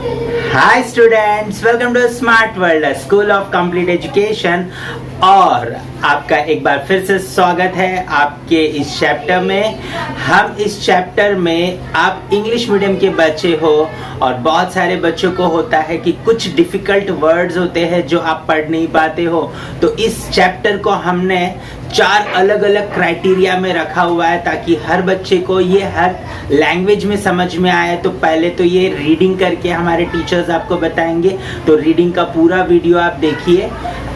Hi students, welcome to smart world school of complete education. और आपका एक बार फिर से स्वागत है आपके इस चैप्टर में। हम इस चैप्टर में आप इंग्लिश मीडियम के बच्चे हो और बहुत सारे बच्चों को होता है कि कुछ डिफिकल्ट वर्ड्स होते हैं जो आप पढ़ नहीं पाते हो। तो इस चैप्टर को हमने 4 अलग अलग क्राइटेरिया में रखा हुआ है ताकि हर बच्चे को ये हर लैंग्वेज में समझ में आए। तो पहले तो ये रीडिंग करके हमारे टीचर्स आपको बताएंगे, तो रीडिंग का पूरा वीडियो आप देखिए,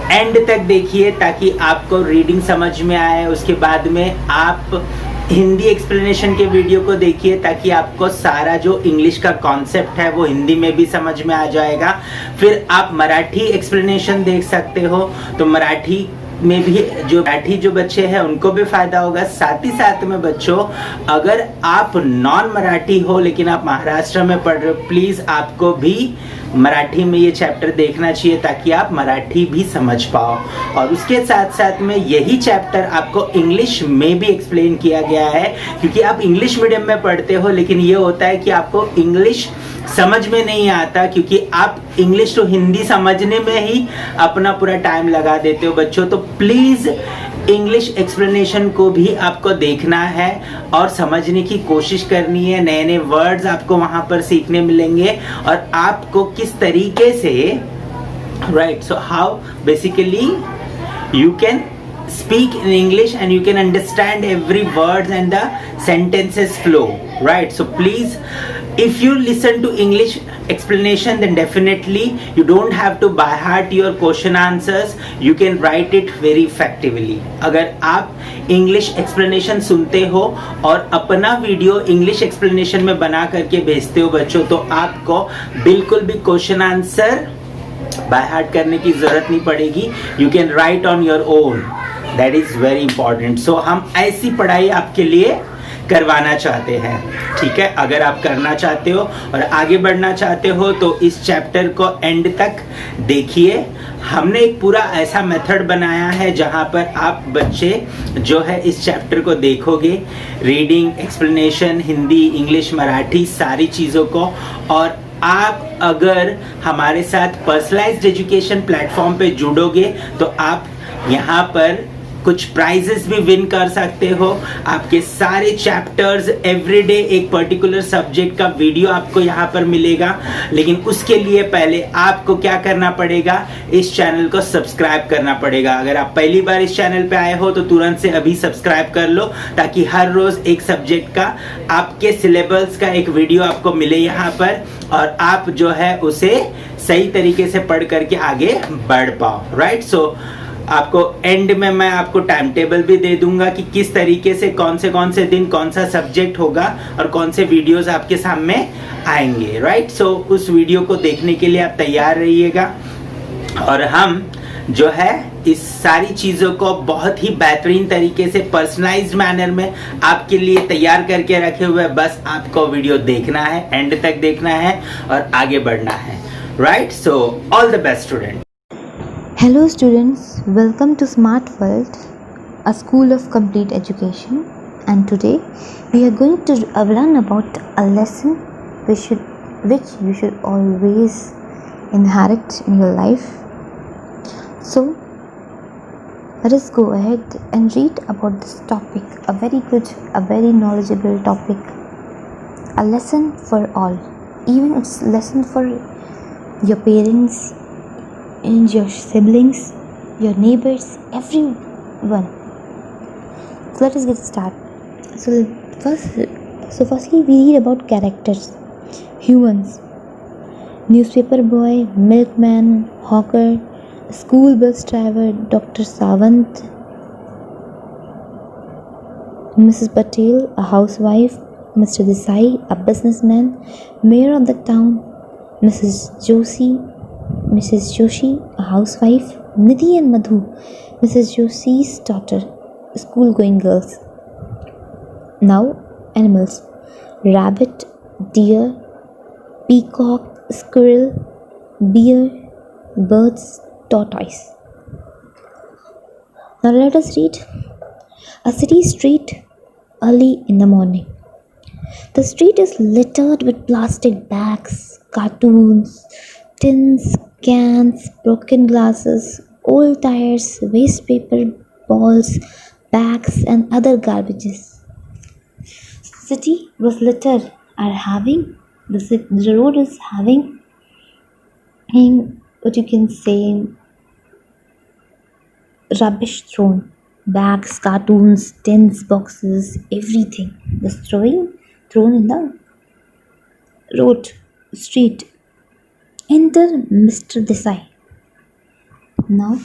एंड तक देखिए ताकि आपको रीडिंग समझ में आए। उसके बाद में आप हिंदी एक्सप्लेनेशन के वीडियो को देखिए ताकि आपको सारा जो इंग्लिश का कॉन्सेप्ट है वो हिंदी में भी समझ में आ जाएगा। फिर आप मराठी एक्सप्लेनेशन देख सकते हो, तो मराठी में भी जो बच्चे हैं उनको भी फायदा होगा। साथ ही साथ में बच्चों, अगर आप नॉन मराठी हो लेकिन आप महाराष्ट्र में पढ़ रहे हो, प्लीज आपको भी मराठी में ये चैप्टर देखना चाहिए ताकि आप मराठी भी समझ पाओ। और उसके साथ साथ में यही चैप्टर आपको इंग्लिश में भी एक्सप्लेन किया गया है, क्योंकि आप इंग्लिश मीडियम में पढ़ते हो लेकिन ये होता है कि आपको इंग्लिश समझ में नहीं आता, क्योंकि आप इंग्लिश तो हिंदी समझने में ही अपना पूरा टाइम लगा देते हो बच्चों। तो प्लीज इंग्लिश एक्सप्लेनेशन को भी आपको देखना है और समझने की कोशिश करनी है। नए नए वर्ड्स आपको वहां पर सीखने मिलेंगे और आपको किस तरीके से so how basically you can speak in English and you can understand every word and the sentences flow, right? So please, if you listen to English explanation, then definitely you don't have to by heart your question answers, you can write it very effectively. अगर आप English explanation सुनते हो और अपना video English explanation में बना करके भेजते हो बच्चों, तो आपको बिल्कुल भी क्वेश्चन आंसर बाय हार्ट करने की जरूरत नहीं पड़ेगी। You can write on your own, that is very important. So हम ऐसी पढ़ाई आपके लिए करवाना चाहते हैं, ठीक है। अगर आप करना चाहते हो और आगे बढ़ना चाहते हो तो इस चैप्टर को एंड तक देखिए। हमने एक पूरा ऐसा मेथड बनाया है जहां पर आप बच्चे जो है इस चैप्टर को देखोगे, reading, explanation, Hindi, English, Marathi, सारी चीज़ों को। और आप अगर हमारे साथ पर्सनलाइज्ड एजुकेशन प्लेटफॉर्म पे जुड़ोगे तो आप यहाँ पर कुछ प्राइजेस भी विन कर सकते हो। आपके सारे चैप्टर्स एवरीडे एक पर्टिकुलर सब्जेक्ट का वीडियो आपको यहाँ पर मिलेगा। लेकिन उसके लिए पहले आपको क्या करना पड़ेगा, इस चैनल को सब्सक्राइब करना पड़ेगा। अगर आप पहली बार इस चैनल पे आए हो तो तुरंत से अभी सब्सक्राइब कर लो ताकि हर रोज एक सब्जेक्ट का आपके सिलेबस का एक वीडियो आपको मिले यहाँ पर, और आप जो है उसे सही तरीके से पढ़ करके आगे बढ़ पाओ, राइट। सो आपको एंड में मैं आपको टाइम टेबल भी दे दूंगा कि किस तरीके से कौन से दिन कौन सा सब्जेक्ट होगा और कौन से वीडियोस आपके सामने आएंगे, राइट। सो उस वीडियो को देखने के लिए आप तैयार रहिएगा। और हम जो है इस सारी चीज़ों को बहुत ही बेहतरीन तरीके से पर्सनलाइज्ड मैनर में आपके लिए तैयार करके रखे हुए। बस आपको वीडियो देखना है, एंड तक देखना है और आगे बढ़ना है, right. So all the best student. Hello students, welcome to Smart World, a school of complete education, and today we are going to learn about a lesson which you should always inherit in your life. So let us go ahead and read about this topic, a very knowledgeable topic, a lesson for all. Even it's a lesson for your parents and your siblings, your neighbors, everyone. So let us get started. Firstly we read about characters, humans, newspaper boy, milkman, hawker, school bus driver, Dr. Savant, Mrs. Patel, a housewife, Mr. Desai, a businessman, mayor of the town, Mrs. Joshi, a housewife, Nidhi and Madhu, Mrs. Joshi's daughter, school-going girls. Now, animals: rabbit, deer, peacock, squirrel, bear, birds, tortoise. Now let us read. A city street, early in the morning. The street is littered with plastic bags, cartoons, tins, cans, broken glasses, old tires, waste paper, balls, bags, and other garbages. City was littered are having the road is having what you can say rubbish thrown, bags, cartoons, tins, boxes, everything was thrown in the road, street. Enter Mr. Desai. Now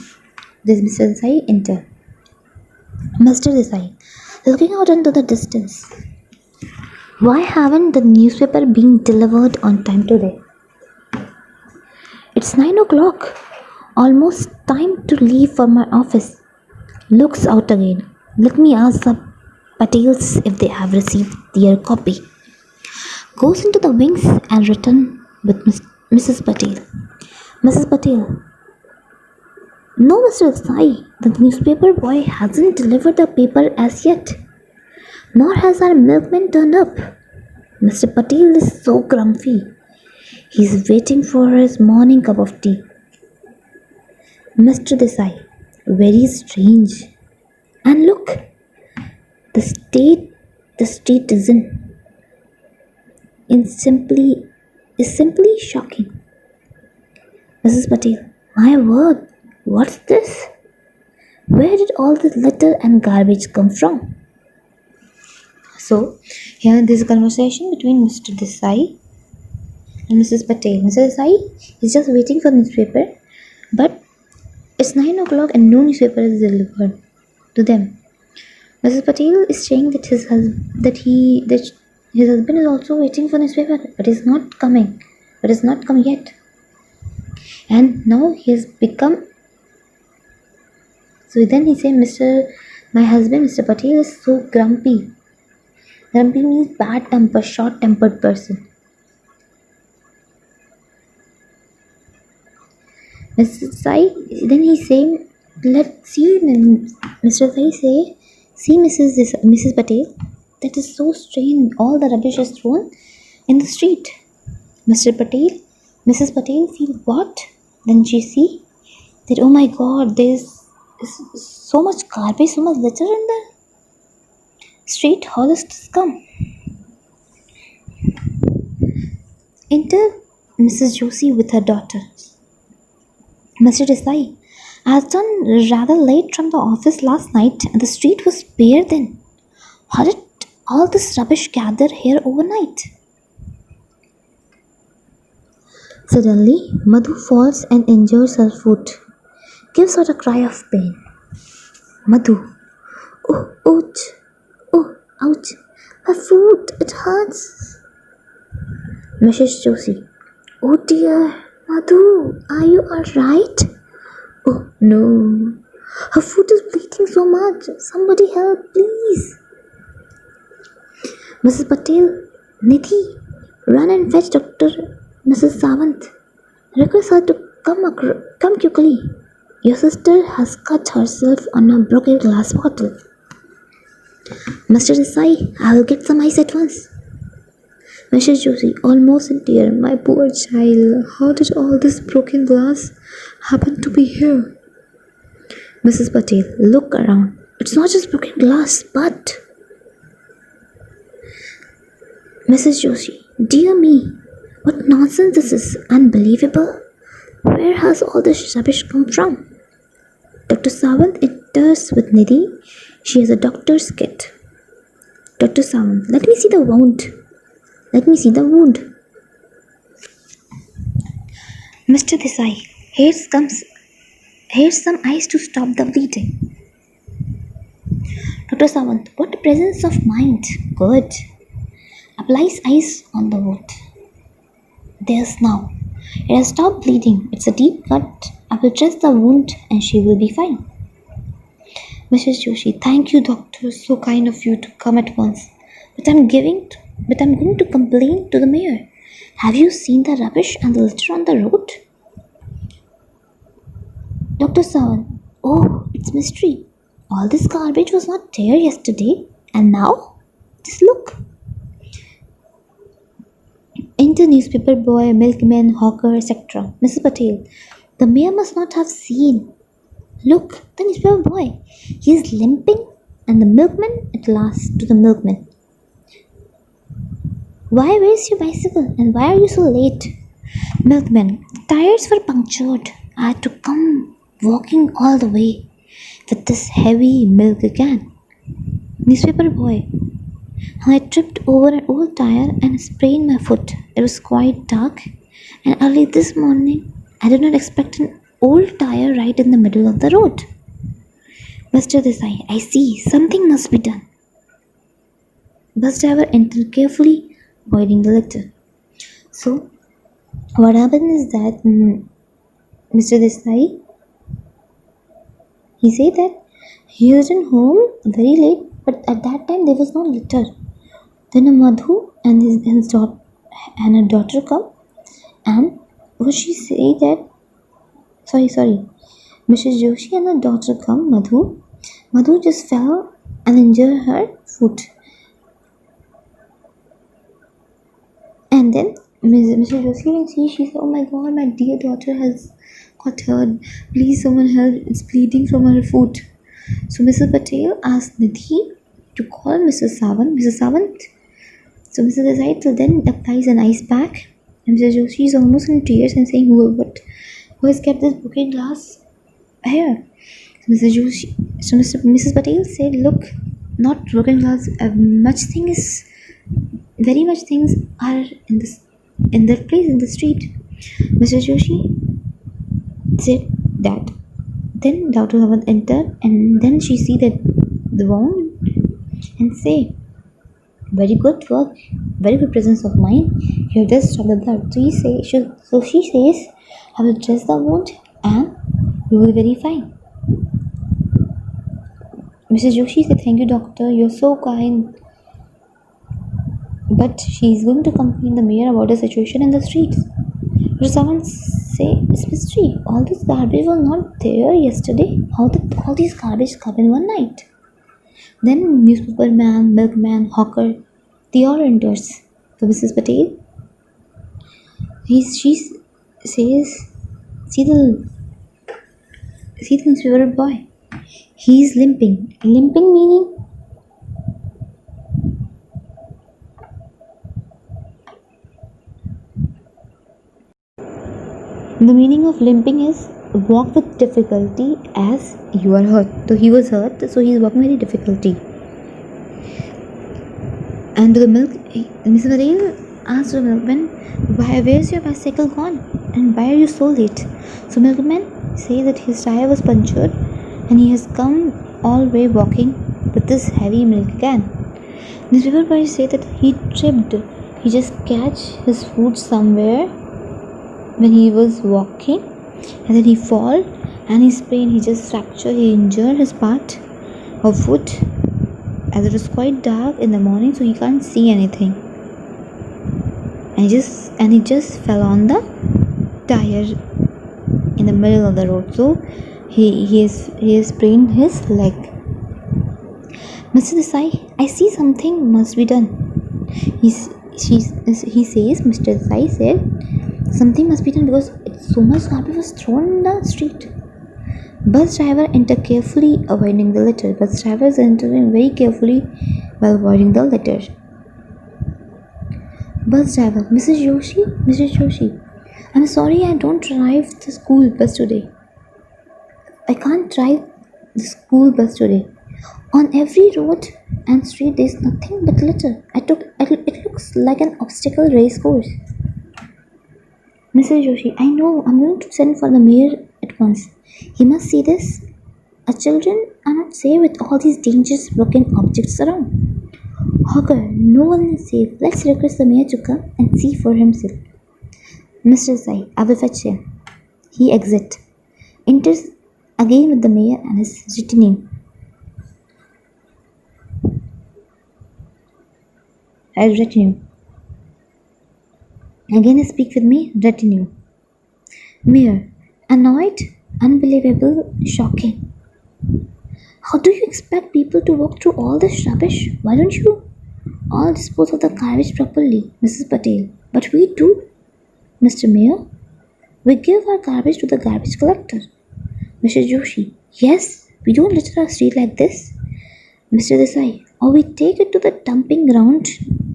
this Mr. Desai enter. Mr. Desai, looking out into the distance. Why haven't the newspaper been delivered on time today? It's 9 o'clock. Almost time to leave for my office. Looks out again. Let me ask the Patels if they have received their copy. Goes into the wings and return with Mrs. Patel. Mrs. Patel. No, Mr. Sai. The newspaper boy hasn't delivered the paper as yet. Nor has our milkman turned up. Mr. Patel is so grumpy. He's waiting for his morning cup of tea. Mr. Desai, very strange. And look, the state is simply shocking. Mrs. Patel, my word, what's this? Where did all this litter and garbage come from? So, here there's a conversation between Mr. Desai and Mrs. Patel. Mr. Desai is just waiting for newspaper, but it's 9 o'clock and no newspaper is delivered to them. Mrs. Patel is saying that his husband is also waiting for newspaper, but is not coming. But is not come yet. And now he has become. So then he said, my husband, Mr. Patel, is so grumpy. Grumpy means bad temper, short-tempered person. Mr. Sai, then he's saying, let's see, Mr. Sai say, see Mrs. Patel, that is so strange, all the rubbish is thrown in the street. Mrs. Patel feel what? Then she see that, oh my god, there's so much garbage, so much litter in the street, how does this come? Enter Mrs. Joshi with her daughter. Mr. Desai, I was done rather late from the office last night and the street was bare then. How did all this rubbish gather here overnight? Suddenly, Madhu falls and injures her foot. Gives out a cry of pain. Madhu, oh, ouch, oh, ouch, my foot, it hurts. Mrs. Joshi, oh dear, Madhu, are you alright? Oh no, her foot is bleeding so much. Somebody help, please. Mrs. Patel, Nidhi, run and fetch Mrs. Sawant. Request her to come quickly. Your sister has cut herself on a broken glass bottle. Mr. Desai, I will get some ice at once. Mrs. Joshi, almost in tears, my poor child, how did all this broken glass happen to be here? Mrs. Patel, look around. It's not just broken glass, but... Mrs. Joshi, dear me, what nonsense this is, unbelievable. Where has all this rubbish come from? Dr. Sawant enters with Nidhi. She has a doctor's kit. Dr. Sawant, let me see the wound. Mr. Desai, here's some ice to stop the bleeding. Dr. Sawant, what presence of mind. Good. Applies ice on the wound. There's now. It has stopped bleeding. It's a deep cut. I will dress the wound and she will be fine. Mrs. Joshi, thank you, doctor. So kind of you to come at once. But I'm going to complain to the mayor. Have you seen the rubbish and the litter on the road? Dr. Sawan, oh, it's mystery. All this garbage was not there yesterday. And now? Just look. Enter newspaper boy, milkman, hawker, etc. Mrs. Patel. The mayor must not have seen. Look, the newspaper boy. He is limping, and the milkman at last to the milkman. Why, where's your bicycle, and why are you so late? Milkman. The tires were punctured. I had to come walking all the way with this heavy milk can. Newspaper boy. I tripped over an old tire and sprained my foot. It was quite dark, and early this morning I did not expect an old tire right in the middle of the road. Mr. Desai, I see, something must be done. Bus driver entered carefully, avoiding the litter. So, what happened is that Mr. Desai, he said that he was in home very late, but at that time there was no litter. Then a Madhu and his daughter and her daughter come, and what she say that sorry, Mrs. Joshi and her daughter come, Madhu just fell and injured her foot. And then Mrs. Joshi when she said, oh my god, my dear daughter has got hurt. Please someone help, it's bleeding from her foot. So Mrs. Patel asked Nidhi to call Mrs. Sawant. So Mrs. Desai then applies an ice pack, and Mrs. Joshi is almost in tears and saying, who has kept this broken glass here? So Mrs. Patel said, look, not broken glass, very much things are in that place in the street. Mrs. Joshi said that. Then Dr. Sawant entered, and then she see that the wound and say, very good work, very good presence of mind. You have just stopped the blood. So she says, I will dress the wound and you will be very fine. Mrs. Joshi said, thank you doctor, you're so kind. But she is going to complain the mayor about the situation in the streets. Dr. Sawant say, it's mystery. All this garbage was not there yesterday. How did all these garbage come in one night? Then newspaper man, milkman, hawker, they all enters. So Mrs. Patel, she says, see the newspaper boy. He is limping. Limping meaning the meaning of limping is walk with difficulty as you are hurt. So he was hurt, so he is walking very difficulty. And to the Mrs. Patel asked the milkman, where's your bicycle gone? And why are you so late? So milkman says that his tire was punctured and he has come all the way walking with this heavy milk can. Newspaper boy say that he tripped. He just catch his foot somewhere when he was walking, and then he fall and he sprained. He just fractured. He injured his part of foot. As it was quite dark in the morning, so he can't see anything. And he just fell on the tire in the middle of the road. So he has sprained his leg. Mr. Desai, I see something must be done. He says, Mr. Desai said, something must be done because so much garbage was thrown in the street. Bus driver entered carefully, avoiding the litter. Bus driver is entering very carefully while avoiding the litter. Bus driver, Mrs. Joshi, I'm sorry I don't drive the school bus today. I can't drive the school bus today. On every road and street there is nothing but litter. It looks like an obstacle race course. Mrs. Joshi, I know, I'm going to send for the mayor at once. He must see this. Our children are not safe with all these dangerous broken objects around. Hawker, no one is safe. Let's request the mayor to come and see for himself. Mr. Sai, I will fetch him. He exits. Enters again with the mayor and his retinue. Again he speaks with me, retinue. Mayor, annoyed, unbelievable, shocking. How do you expect people to walk through all this rubbish? Why don't you all dispose of the garbage properly, Mrs. Patel? But we do, Mr. Mayor. We give our garbage to the garbage collector. Mr. Joshi, yes, we don't litter our street like this. Mr. Desai, or we take it to the dumping ground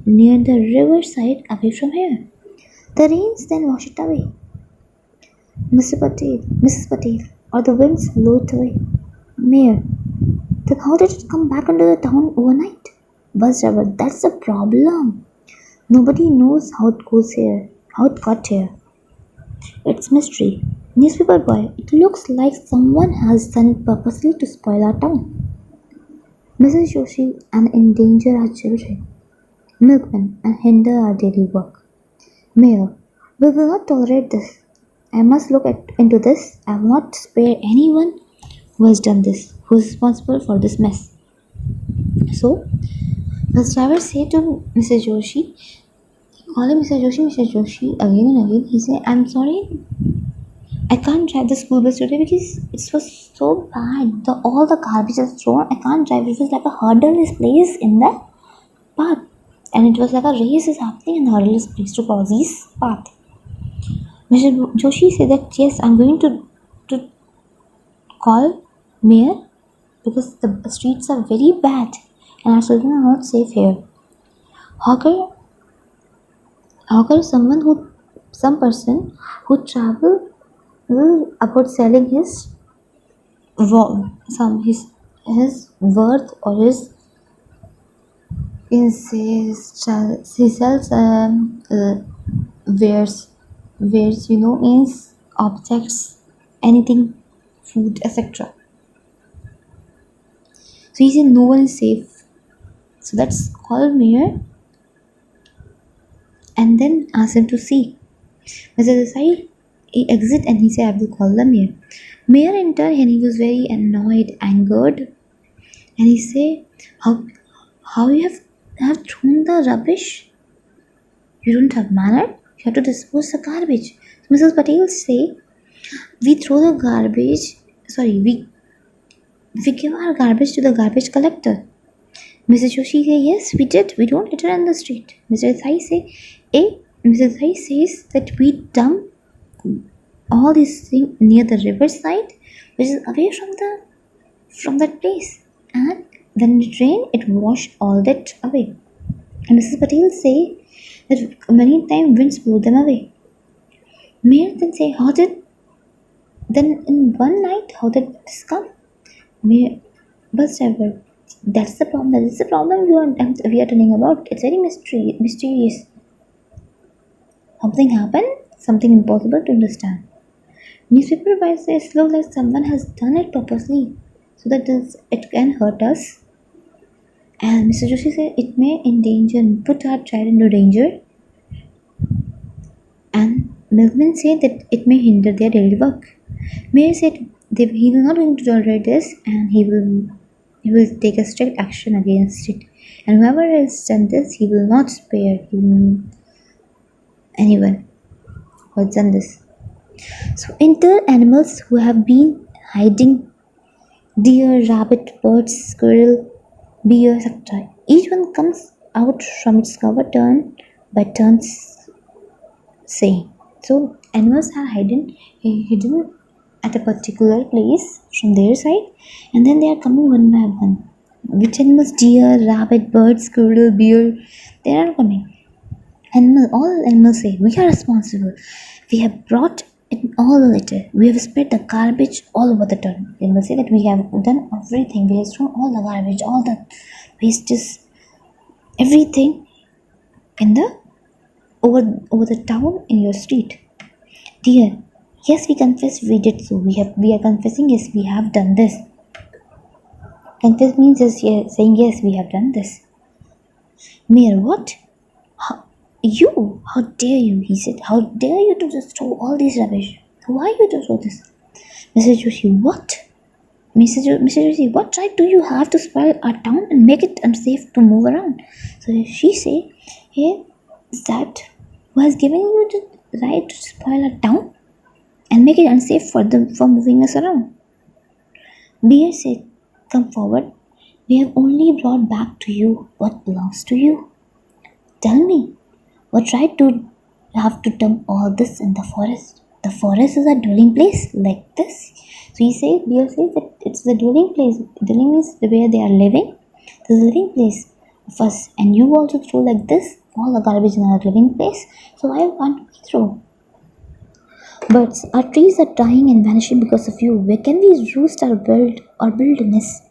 near the riverside away from here. The rains then wash it away. Mrs. Patel, or the winds blow it away. Mayor, then how did it come back into the town overnight? Bus driver, that's the problem. Nobody knows how it goes here, how it got here. It's mystery. Newspaper boy, it looks like someone has done it purposely to spoil our town. Mrs. Joshi and endanger our children. Milkmen and hinder our daily work. Mayor, we will not tolerate this. I must look into this. I will not spare anyone who has done this, who is responsible for this mess. So, the driver said to Mrs. Joshi, calling Mr. Joshi again and again, he said, I'm sorry, I can't drive the school bus today because it was so bad. All the garbage is thrown. I can't drive. It was like a hurdle is placed in the path. And it was like a race is happening and the hurdle is placed to cross this path. Mr. Joshi said that yes, I'm going to call mayor because the streets are very bad and our children are not safe here. Hawker is some person who travel about selling his worth or he sells wares means objects, anything, food, etc. So he said no one is safe. So that's called mayor and then ask him to see. Mr. Desai, he exit and he said I will call the mayor. Mayor entered and he was very annoyed, angered, and he said, How you have thrown the rubbish? You don't have manner? You have to dispose the garbage. So Mrs. Patel say, we throw the garbage, we give our garbage to the garbage collector. Mrs. Joshi say, yes, we did. We don't litter on the street. Mrs. Sai says that we dump all these things near the riverside, which is away from that place. And when it rain, it wash all that away. And Mrs. Patel say that many times winds blow them away. Mayor then say, in one night, how did this come? Mayor, bus driver, that's the problem. That is the problem we are telling about. It's very mysterious. Something happened, something impossible to understand. Newspaper boy says it looks like someone has done it purposely so that it can hurt us. And Mr. Joshi said it may put our child into danger. And milkman said that it may hinder their daily work. Mayor said he will not going to tolerate this and he will take a strict action against it. And whoever has done this, he will not spare anyone who has done this. So enter animals who have been hiding: deer, rabbit, birds, squirrel, bear, etc. Each one comes out from its cover turn by turns saying. So animals are hidden at a particular place from their side and then they are coming one by one. Which animals? Deer, rabbit, bird, squirrel, bear, they are coming. All animals say, we are responsible. We have brought in all the litter. We have spread the garbage all over the town. They will say that we have done everything. We have thrown all the garbage, all the wastes, everything in over the town in your street. Dear, yes, we confess we did so. We are confessing, yes, we have done this. Confess means saying yes, we have done this. Mayor, what? How dare you? He said. How dare you to just throw all this rubbish? Who are you to throw this? Mr. Joshi, what? Mr. Joshi, what right do you have to spoil our town and make it unsafe to move around? So she say, hey, is that who has given you the right to spoil our town and make it unsafe for moving us around? Bear said, come forward. We have only brought back to you what belongs to you. Tell me, what right you have to dump all this in the forest. The forest is a dwelling place like this. So Beer says that it's the dwelling place. Dwelling is where they are living, the living place of us. And you also throw like this all the garbage in our living place. So why can't we throw? Birds, our trees are dying and vanishing because of you. Where can we roost or build a nest?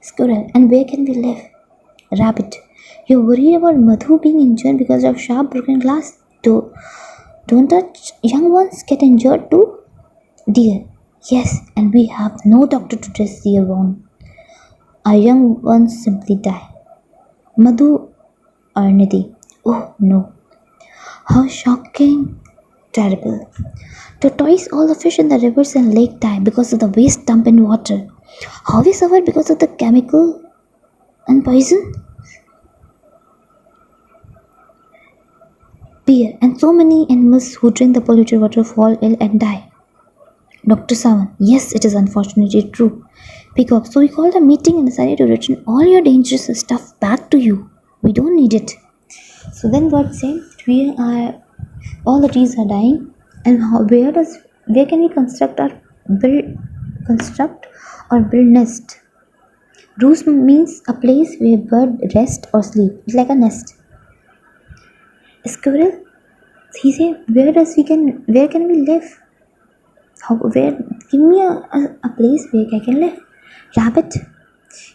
Squirrel, and where can we live? Rabbit, you're worried about Madhu being injured because of sharp broken glass. Don't our young ones get injured too? Deer, yes, and we have no doctor to dress their wound. Our young ones simply die. Madhu or Nidhi, oh no, how shocking, terrible. Tortoise, all the fish in the rivers and lake die because of the waste dump in water. How we suffer because of the chemical and poison? Bear, and so many animals who drink the polluted water fall ill and die. Dr. Sawan, yes, it is unfortunately true. Peacock, so we called a meeting and decided to return all your dangerous stuff back to you. We don't need it. So then God said, all the trees are dying, and where can we construct or build nest? Roost means a place where bird rest or sleep. It's like a nest. Squirrel, he said, where can we live? Give me a place where I can live. Rabbit,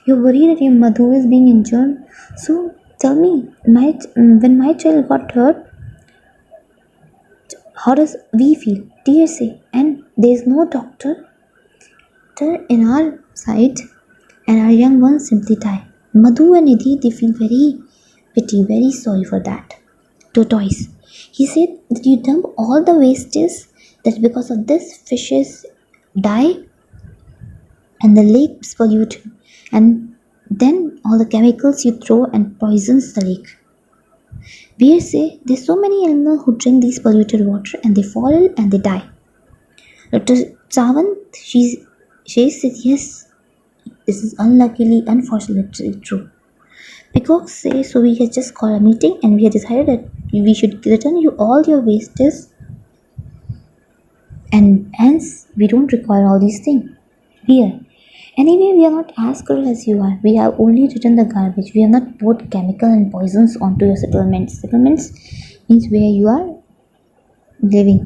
you're worried that your Madhu is being injured. So tell me, when my child got hurt, how does we feel? Dear say, and there's no doctor in our side, and our young ones simply die. Madhu and Nidhi, they feel very pity, very sorry for that. Tortoise, he said that you dump all the wastes, that because of this fishes die and the lake is polluted, and then all the chemicals you throw and poisons the lake. Bears say there's so many animals who drink these polluted water and they fall ill and they die. Dr. Savant, she said yes, this is unfortunately true. Peacock says, so we had just called a meeting and we had decided that we should return you all your wastes, and hence we don't require all these things. Bear, anyway, we are not as cruel as you are. We have only returned the garbage. We have not poured chemical and poisons onto your settlements. Settlements means where you are living.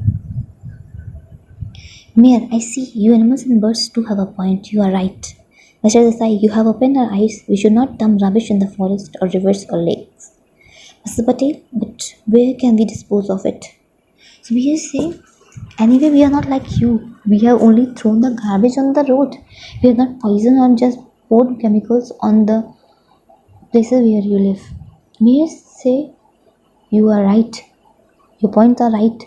Mayor, I see you animals and birds do have a point. You are right. Mr. Desai, you have opened our eyes. We should not dump rubbish in the forest or rivers or lakes. Mr. Patel, but where can we dispose of it? So we say, anyway, we are not like you. We have only thrown the garbage on the road. We have not poisoned or just poured chemicals on the places where you live. May I say, you are right. Your points are right.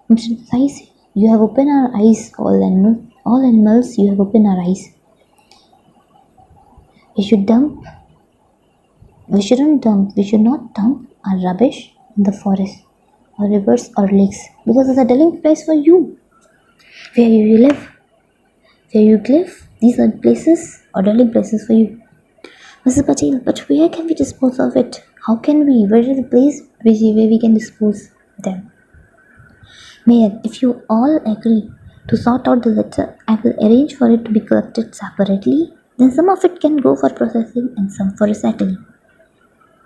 Mr. Desai say, you have opened our eyes, all animals, you have opened our eyes. We should not dump our rubbish in the forest or rivers or lakes because it's a dwelling place for you. Where you live, these are places or dwelling places for you. Mrs. Patel, but where can we dispose of it? Where is the place where we can dispose them? Mayor, if you all agree to sort out the litter, I will arrange for it to be collected separately. Then some of it can go for processing and some for recycling.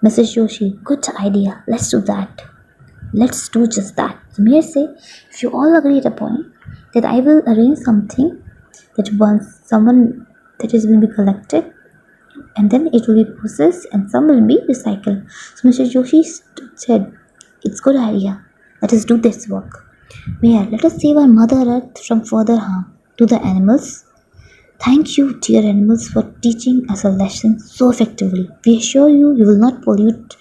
Mrs. Joshi, good idea. Let's do that. Let's do just that. The mayor say, if you all agree at a point, that I will arrange something that once someone that is will be collected and then it will be processed and some will be recycled. So Mr. Joshi said, it's good idea. Let us do this work. Mayor, let us save our Mother Earth from further harm to the animals. Thank you, dear animals, for teaching us a lesson so effectively. We assure you, we will not pollute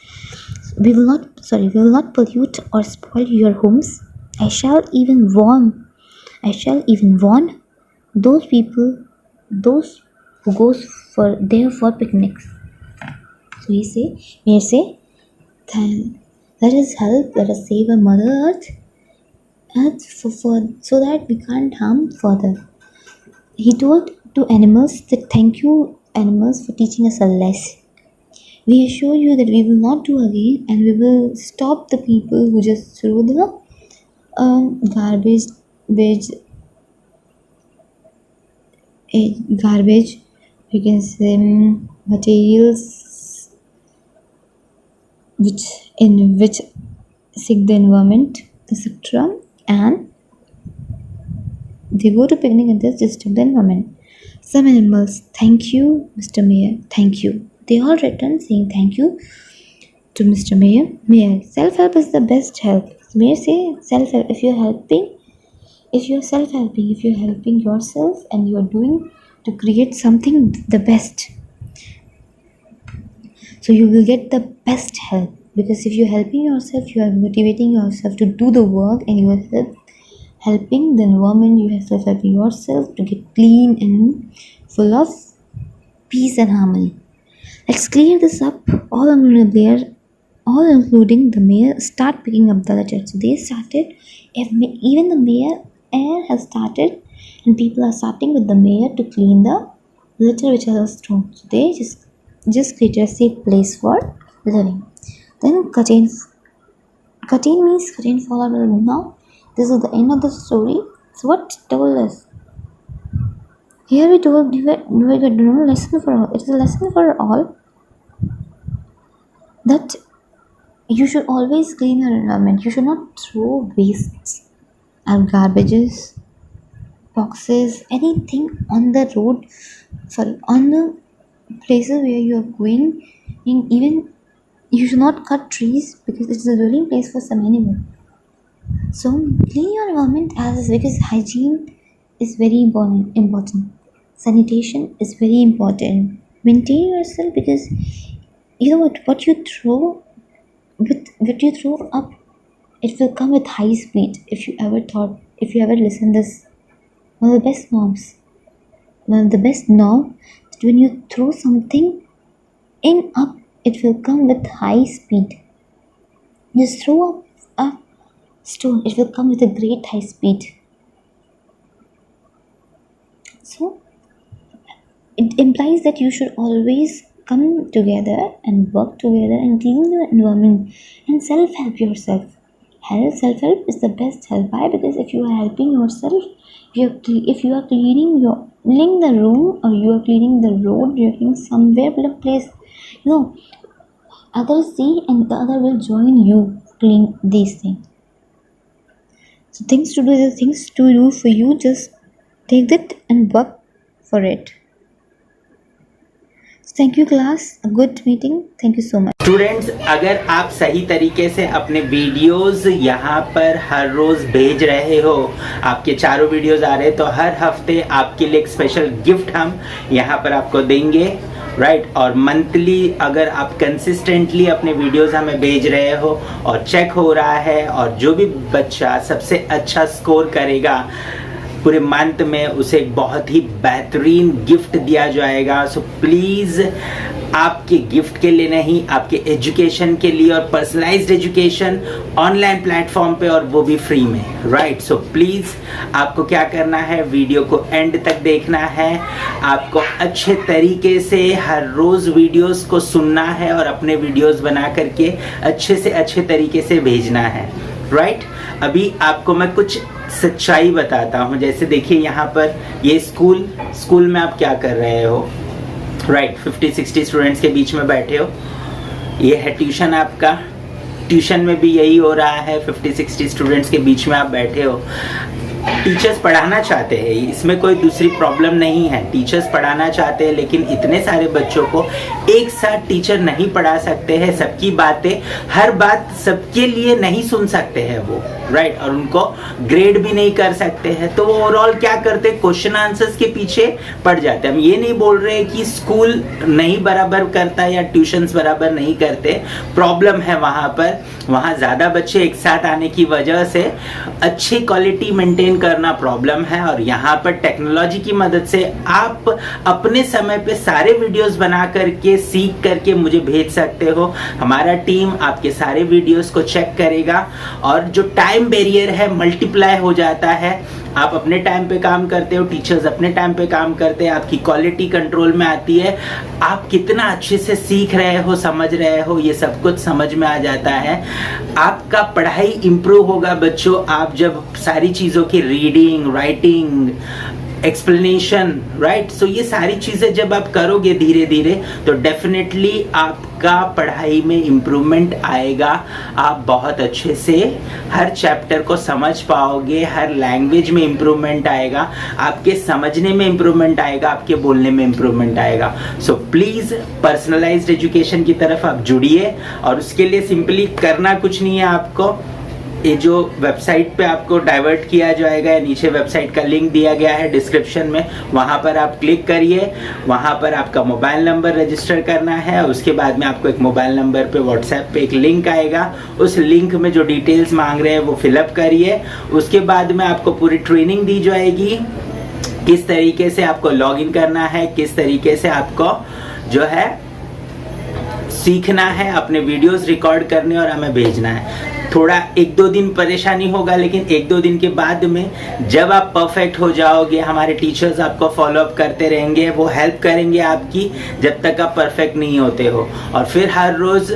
or spoil your homes. I shall even warn those who goes for picnics. So may I say, let us save our Mother Earth, so that we can't harm further. He told to animals that thank you animals for teaching us a lesson. We assure you that we will not do again and we will stop the people who just throw the garbage, which garbage, we can say materials which sick the environment, etc. And they go to picnic and they disturb the environment. Some animals, thank you, Mr. Mayor, thank you. They all return saying thank you to Mr. Mayor. Mayor, self-help is the best help. Mayor say self-help. If you're helping, if you're self-helping, if you're helping yourself and you're doing to create something the best, so you will get the best help. Because if you're helping yourself, you are motivating yourself to do the work, and you are helping the environment, you are self-helping yourself to get clean and full of peace and harmony. Let's clear this up. All including the mayor, start picking up the litter. So they started, even the mayor has started, and people are starting with the mayor to clean the litter which was thrown. So they just create a safe place for littering. Then curtain means curtain fall. Now this is the end of the story. So what told us? Here we told you no lesson for all. It is a lesson for all that you should always clean your environment. You should not throw wastes and garbages, boxes, anything on the road. On the places where you are going. Even you should not cut trees because it is a dwelling place for some animal. So clean your environment because hygiene is very important. Sanitation is very important. Maintain yourself because you know what you throw up, it will come with high speed. If you ever listen this, one of the best norms that when you throw something up, it will come with high speed. Just throw up a stone, it will come with a great high speed. So it implies that you should always come together and work together and clean your environment and self-help yourself. Self-help is the best help. Why? Because if you are helping yourself, if you are cleaning the room, or you are cleaning the road, you are cleaning somewhere, place, others see and the other will join you clean these things. So things to do for you, just take it and work for it. Thank you class, a good meeting. Thank you so much. Students, अगर आप सही तरीके से अपने videos यहाँ पर हर रोज भेज रहे हो, आपके चारों वीडियोस आ रहे हैं, तो हर हफ्ते आपके लिए एक स्पेशल गिफ्ट हम यहाँ पर आपको देंगे, राइट। और मंथली अगर आप कंसिस्टेंटली अपने वीडियोस हमें भेज रहे हो और चेक हो रहा है, और जो भी बच्चा सबसे अच्छा स्कोर करेगा पूरे मंथ में, उसे एक बहुत ही बेहतरीन गिफ्ट दिया जाएगा। सो प्लीज़ आपके गिफ्ट के लिए नहीं, आपके एजुकेशन के लिए, और पर्सनलाइज्ड एजुकेशन ऑनलाइन प्लेटफॉर्म पे, और वो भी फ्री में, राइट। सो प्लीज़ आपको क्या करना है, वीडियो को एंड तक देखना है, आपको अच्छे तरीके से हर रोज़ वीडियोस को सुनना है और अपने वीडियोस बना करके अच्छे से अच्छे तरीके से भेजना है, राइट। अभी आपको मैं कुछ सच्चाई बताता हूँ। जैसे देखिए यहाँ पर ये स्कूल में आप क्या कर रहे हो, राइट। 50-60 स्टूडेंट्स के बीच में बैठे हो। ये है ट्यूशन आपका, ट्यूशन में भी यही हो रहा है, 50-60 स्टूडेंट्स के बीच में आप बैठे हो। टीचर्स पढ़ाना चाहते हैं, इसमें कोई दूसरी प्रॉब्लम नहीं है। टीचर्स पढ़ाना चाहते हैं, लेकिन इतने सारे बच्चों को एक साथ टीचर नहीं पढ़ा सकते हैं। सबकी बातें, हर बात सबके लिए नहीं सुन सकते हैं वो, राइट। और उनको ग्रेड भी नहीं कर सकते हैं, तो वो ओवरऑल क्या करते, क्वेश्चन आंसर्स के पीछे पड़ जाते हैं। हम ये नहीं बोल रहे कि स्कूल नहीं बराबर करता या ट्यूशन्स बराबर नहीं करते, प्रॉब्लम है वहाँ पर। वहाँ ज़्यादा बच्चे एक साथ आने की वजह से अच्छी क्वालिटी मेंटेन करना प्रॉब्लम है। और यहाँ पर टेक्नोलॉजी की मदद से आप अपने समय पे सारे वीडियोस बना करके, सीख करके मुझे भेज सकते हो। हमारा टीम आपके सारे वीडियोस को चेक करेगा, और जो टाइम बैरियर है मल्टीप्लाई हो जाता है। आप अपने टाइम पे काम करते हो, टीचर्स अपने टाइम पे काम करते हैं, आपकी क्वालिटी कंट्रोल में आती है, आप कितना अच्छे से सीख रहे हो, समझ रहे हो, ये सब कुछ समझ में आ जाता है। आपका पढ़ाई इम्प्रूव होगा बच्चों, आप जब सारी चीज़ों की रीडिंग, राइटिंग, एक्सप्लेनेशन, राइट, सो ये सारी चीज़ें जब आप करोगे धीरे धीरे तो डेफिनेटली आपका पढ़ाई में इम्प्रूवमेंट आएगा। आप बहुत अच्छे से हर चैप्टर को समझ पाओगे, हर लैंग्वेज में इम्प्रूवमेंट आएगा, आपके समझने में इम्प्रूवमेंट आएगा, आपके बोलने में इम्प्रूवमेंट आएगा। सो प्लीज़ पर्सनलाइज्ड एजुकेशन की तरफ आप जुड़िए, और उसके लिए सिंपली करना कुछ नहीं है आपको। ये जो वेबसाइट पे आपको डाइवर्ट किया जाएगा, या नीचे वेबसाइट का लिंक दिया गया है डिस्क्रिप्शन में, वहाँ पर आप क्लिक करिए। वहाँ पर आपका मोबाइल नंबर रजिस्टर करना है, और उसके बाद में आपको एक मोबाइल नंबर पे व्हाट्सएप पे एक लिंक आएगा। उस लिंक में जो डिटेल्स मांग रहे हैं वो फिलअप करिए। उसके बाद में आपको पूरी ट्रेनिंग दी जाएगी, किस तरीके से आपको लॉगिन करना है, किस तरीके से आपको जो है सीखना है, अपने वीडियोस रिकॉर्ड करने और हमें भेजना है। थोड़ा 1-2 दिन परेशानी होगा, लेकिन 1-2 दिन के बाद में जब आप परफेक्ट हो जाओगे, हमारे टीचर्स आपको फॉलो अप करते रहेंगे, वो हेल्प करेंगे आपकी जब तक आप परफेक्ट नहीं होते हो। और फिर हर रोज़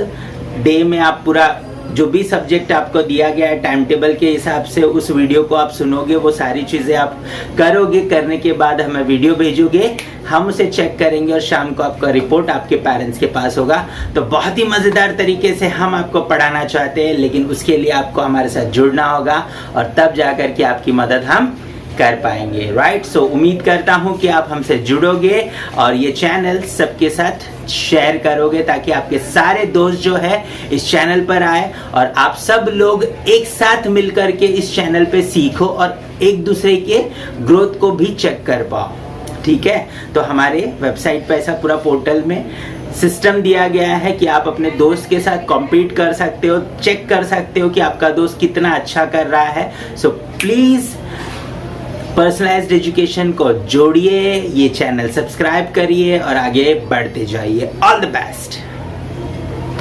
डे में आप पूरा जो भी सब्जेक्ट आपको दिया गया है टाइम टेबल के हिसाब से उस वीडियो को आप सुनोगे, वो सारी चीज़ें आप करोगे। करने के बाद हमें वीडियो भेजोगे, हम उसे चेक करेंगे, और शाम को आपका रिपोर्ट आपके पेरेंट्स के पास होगा। तो बहुत ही मज़ेदार तरीके से हम आपको पढ़ाना चाहते हैं, लेकिन उसके लिए आपको हमारे साथ जुड़ना होगा, और तब जाकर के आपकी मदद हम कर पाएंगे, राइट। सो उम्मीद करता हूं कि आप हमसे जुड़ोगे और ये चैनल सबके साथ शेयर करोगे, ताकि आपके सारे दोस्त जो है इस चैनल पर आए, और आप सब लोग एक साथ मिलकर के इस चैनल पे सीखो, और एक दूसरे के ग्रोथ को भी चेक कर पाओ, ठीक है। तो हमारे वेबसाइट पे ऐसा पूरा पोर्टल में सिस्टम दिया गया है कि आप अपने दोस्त के साथ कॉम्पीट कर सकते हो, चेक कर सकते हो कि आपका दोस्त कितना अच्छा कर रहा है। सो प्लीज़ पर्सनलाइज्ड एजुकेशन को जोड़िए, ये चैनल सब्सक्राइब करिए और आगे बढ़ते जाइए। All the best.